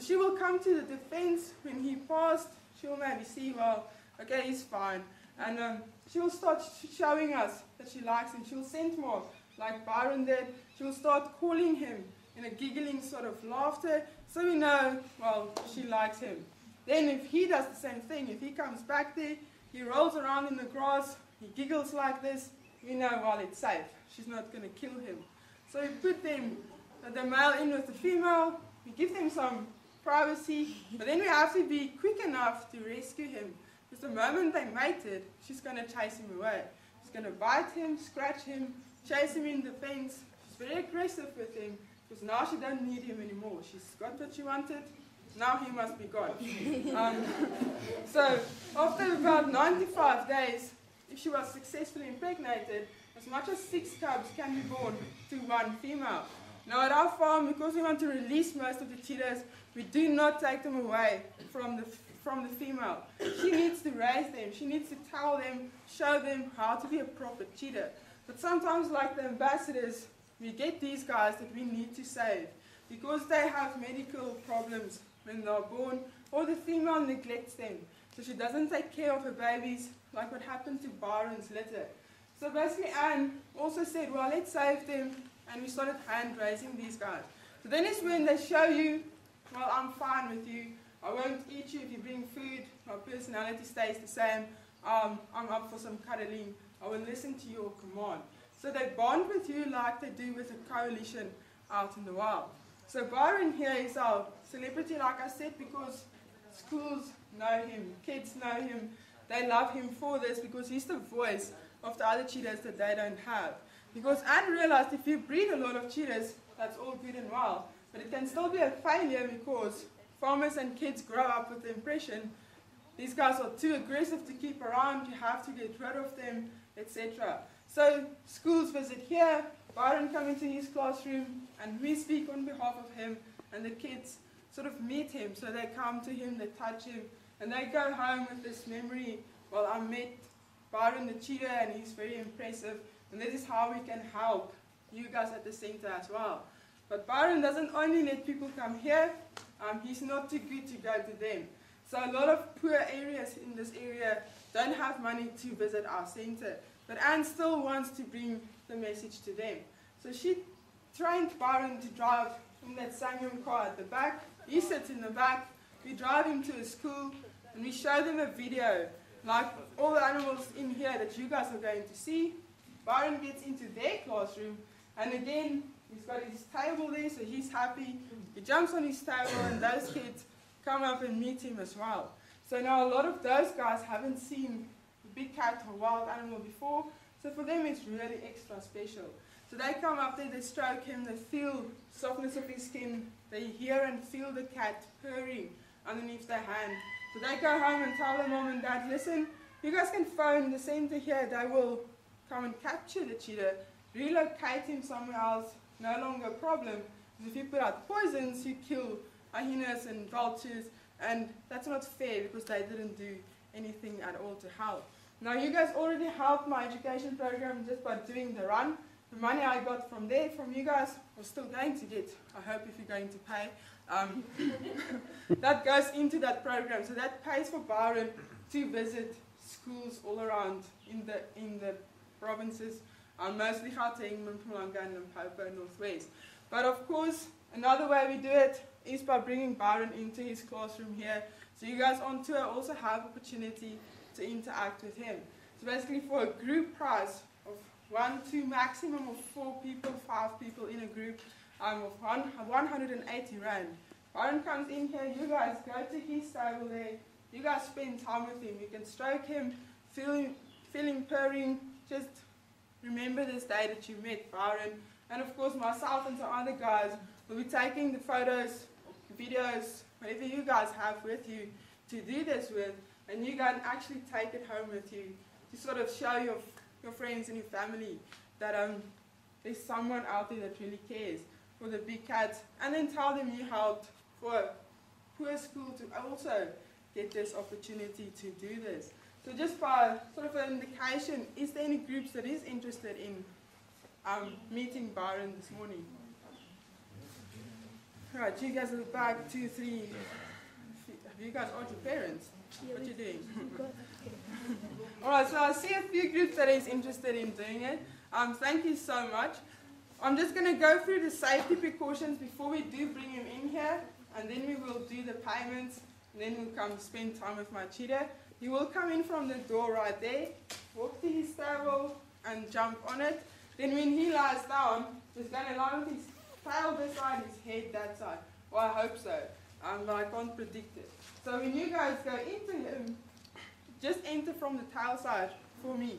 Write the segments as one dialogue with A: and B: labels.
A: she will come to the defense when he passed. She'll maybe see, well, okay, he's fine. And she'll start showing us that she likes him. She'll send more, like Byron did. She'll start calling him in a giggling sort of laughter, so we know, well, she likes him. Then if he does the same thing, if he comes back there, he rolls around in the grass, he giggles like this, we know, well, it's safe. She's not going to kill him. So we put them, the male in with the female, we give them some privacy, but then we have to be quick enough to rescue him. Because the moment they mated, she's going to chase him away. She's going to bite him, scratch him, chase him in the fence. She's very aggressive with him, because now she doesn't need him anymore. She's got what she wanted, now he must be gone. So after about 95 days, if she was successfully impregnated, as much as 6 cubs can be born to one female. Now at our farm, because we want to release most of the cheetahs, we do not take them away from the female. She needs to raise them. She needs to tell them, show them how to be a proper cheetah. But sometimes, like the ambassadors, we get these guys that we need to save because they have medical problems when they're born, or the female neglects them. So she doesn't take care of her babies, like what happened to Byron's litter. So basically Anne also said, well, let's save them, and we started hand raising these guys. So then is when they show you, well, I'm fine with you, I won't eat you if you bring food, my personality stays the same, I'm up for some cuddling, I will listen to your command. So they bond with you like they do with a coalition out in the wild. So Byron here is our celebrity, like I said, because schools know him, kids know him, they love him for this because he's the voice of the other cheetahs that they don't have. Because Anne realized if you breed a lot of cheetahs, that's all good and well, but it can still be a failure because farmers and kids grow up with the impression these guys are too aggressive to keep around, you have to get rid of them, etc. So schools visit here, Byron comes into his classroom, and we speak on behalf of him, and the kids sort of meet him. So they come to him, they touch him, and they go home with this memory, well, I met Byron the cheetah, and he's very impressive, and this is how we can help you guys at the center as well. But Byron doesn't only let people come here, he's not too good to go to them. So a lot of poor areas in this area don't have money to visit our center. But Anne still wants to bring the message to them. So she trained Byron to drive in that Sanyum car at the back. He sits in the back. We drive him to a school and we show them a video, like all the animals in here that you guys are going to see. Byron gets into their classroom, and again, he's got his table there, so he's happy. He jumps on his table, and those kids come up and meet him as well. So now a lot of those guys haven't seen a big cat or wild animal before, so for them it's really extra special. So they come up there, they stroke him, they feel softness of his skin, they hear and feel the cat purring underneath their hand. So they go home and tell their mom and dad, listen, you guys can phone the center here, they will come and capture the cheetah, relocate him somewhere else, no longer a problem. Because if you put out poisons, you kill hyenas and vultures, and that's not fair because they didn't do anything at all to help. Now you guys already helped my education program just by doing the run. The money I got from there, from you guys, we're still going to get, I hope if you're going to pay, that goes into that program. So that pays for Byron to visit schools all around in the provinces, mostly Gauteng, Mpumalanga, and Limpopo, Northwest. But of course, another way we do it is by bringing Byron into his classroom here. So you guys on tour also have opportunity to interact with him. So basically for a group price of 1, 2, maximum of 4 people, 5 people in a group, of 180 Rand. Byron comes in here, you guys go to his table there, you guys spend time with him, you can stroke him, feel him purring, just remember this day that you met Byron. And of course myself and some other guys will be taking the photos, videos, whatever you guys have with you to do this with, and you can actually take it home with you to sort of show your friends and your family that there's someone out there that really cares for the big cats, and then tell them you helped for a poor school to also get this opportunity to do this. So just by sort of an indication, is there any groups that is interested in meeting Byron this morning? Right, you guys are back, 2, 3. Have you guys asked your parents? What you doing? Alright, so I see a few groups that is interested in doing it. Thank you so much. I'm just going to go through the safety precautions before we do bring him in here, and then we will do the payments, and then we'll come spend time with my cheetah. He will come in from the door right there, walk to his table, and jump on it. Then when he lies down, he's going to lie with his tail this side, his head that side. Well, I hope so, but I can't predict it. So when you guys go into him, just enter from the tail side for me.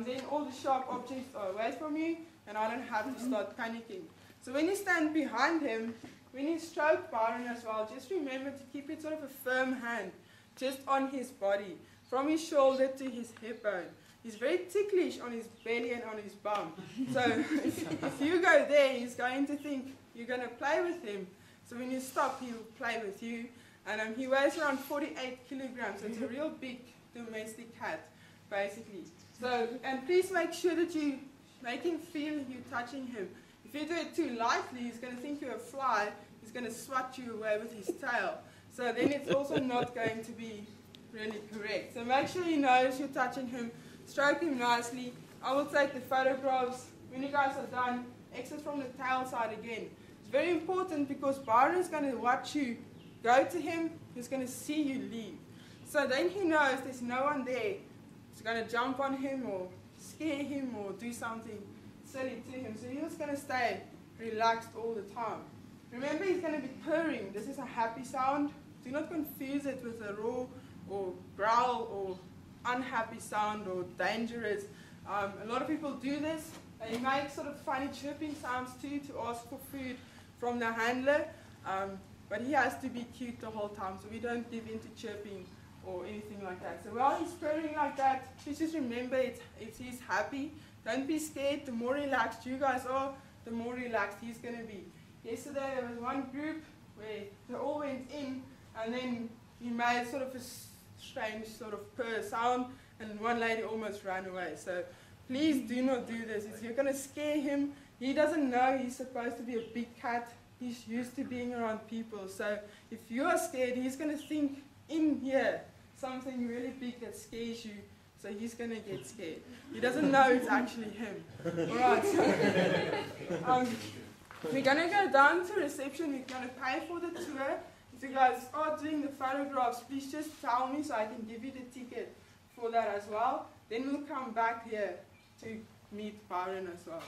A: Then all the sharp objects are away from you, and I don't have to start panicking. So when you stand behind him, when you stroke Byron as well, just remember to keep it sort of a firm hand, just on his body, from his shoulder to his hip bone. He's very ticklish on his belly and on his bum. So if you go there, he's going to think you're going to play with him. So when you stop, he'll play with you. And he weighs around 48 kilograms, so it's a real big domestic cat, basically. So, and please make sure that you make him feel you touching him. If you do it too lightly, he's going to think you're a fly. He's going to swat you away with his tail. So then it's also not going to be really correct. So make sure he knows you're touching him. Stroke him nicely. I will take the photographs. When you guys are done, exit from the tail side again. It's very important because Byron's going to watch you go to him. He's going to see you leave. So then he knows there's no one there. He's going to jump on him or scare him or do something silly to him. So he's just going to stay relaxed all the time. Remember, he's going to be purring. This is a happy sound. Do not confuse it with a roar or growl or unhappy sound or dangerous. A lot of people do this. They make sort of funny chirping sounds too to ask for food from the handler. But he has to be cute the whole time, so we don't give in to chirping or anything like that. So while he's purring like that, please just remember he's happy. Don't be scared. The more relaxed you guys are, the more relaxed he's going to be. Yesterday there was one group where they all went in, and then he made sort of a strange sort of purr sound, and one lady almost ran away. So please do not do this. You're going to scare him. He doesn't know he's supposed to be a big cat. He's used to being around people. So if you're scared, he's going to think in here something really big that scares you. So he's going to get scared. He doesn't know it's actually him. All right. So, we're going to go down to reception. We're going to pay for the tour. If you guys are doing the photographs, please just tell me so I can give you the ticket for that as well. Then we'll come back here to meet Byron as well.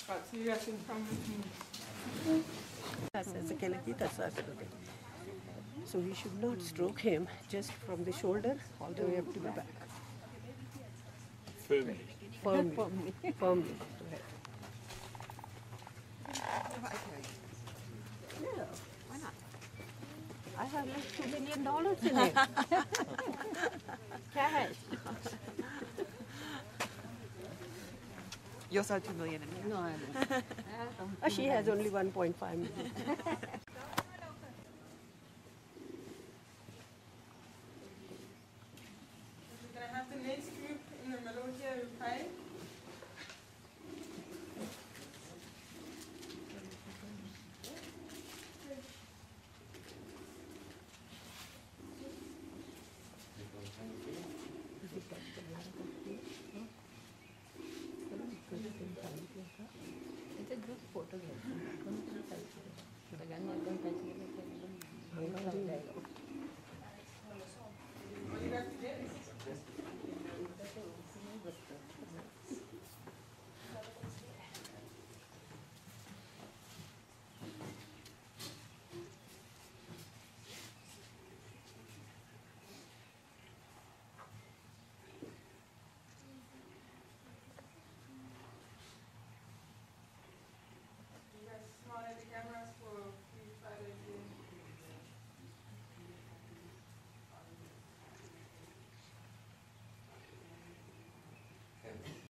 A: Right, so you guys can come with me.
B: So we should not stroke him just from the shoulder all the way up to the back.
C: Firmly.
B: Firmly. Firmly. Yeah, why not? I have like $2 million in it. Cash.
D: You also have $2 million in here.
B: No, I don't. She has only 1.5 million.
A: We're going to have the next group in the middle here who pay.
B: It's a group photo.